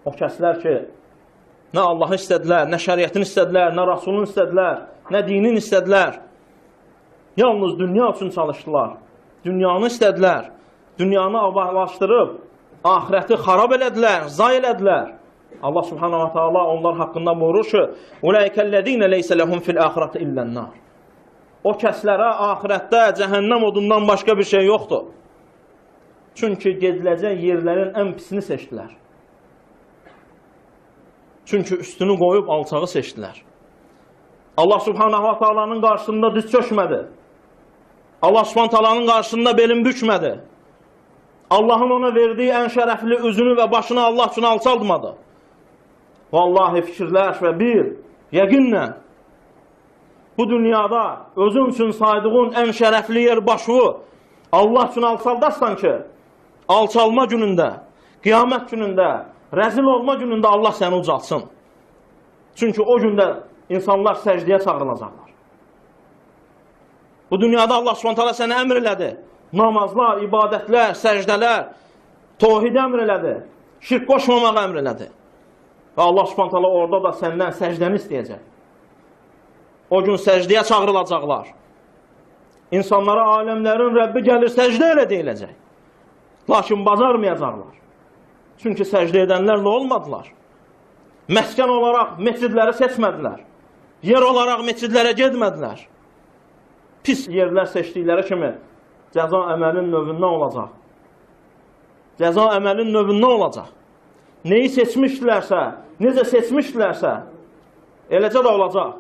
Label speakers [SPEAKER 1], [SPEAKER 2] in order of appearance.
[SPEAKER 1] O kəslər ki, nə Allahı istədilər, nə şəriyyətini istədilər, nə Rasulunu istədilər, nə dinin istədilər. Yalnız dünya üçün çalışdılar. Dünyanı istədilər. Dünyanı abahlaşdırıb, ahirəti xarab elədilər, zay elədilər. Allah subhanahu wa ta'ala onlar haqqında buyurur ki, "Ulaikellezine leysa lehum fil ahireti illennar." O kəslərə ahirətdə cəhənnəm odundan başqa bir şey yoxdur. Çünki gediləcək yerlərin ən pisini seçdilər. Çünki üstünü qoyub alçağı seçdilər. Allah subhanahu wa ta'alanın qarşısında diz çökmədi. Allah subhanahu wa ta'alanın qarşısında belin bükmədi. Allahın ona verdiyi ən şərəfli üzünü və başını Allah üçün alçaldmadı. Vallahi fikirləş və bil, yəqinlə, bu dünyada özün üçün saydığın ən şərəfli yer başını Allah üçün alçaldarsan ki, alçalma günündə, qiyamət günündə, rəzil olma günündə Allah səni ucaltsın. Çünki o gündə insanlar səcdiyə çağırılacaqlar. Bu dünyada Allah subhanahu sənə əmr elədi. Namazlar, ibadətlər, səcdələr, tohid əmr elədi. Şirk qoşmamaq əmr elədi. Və Allah subhanahu orada da səndən səcdəni istəyəcək. O gün səcdiyə çağırılacaqlar. İnsanlara aləmlərin Rəbbi gəlir səcdə elə deyiləcək. Lakin bacarmayacaqlar. Çünki səcdə edənlərlə olmadılar. Məskən olaraq meçidləri seçmədilər. Yer olaraq meçidlərə getmədilər. Pis yerlər seçdikləri kimi cəza əməlin növündən olacaq. Cəza əməlin növündən olacaq. Neyi seçmişdilərsə, necə seçmişdilərsə, eləcə də olacaq.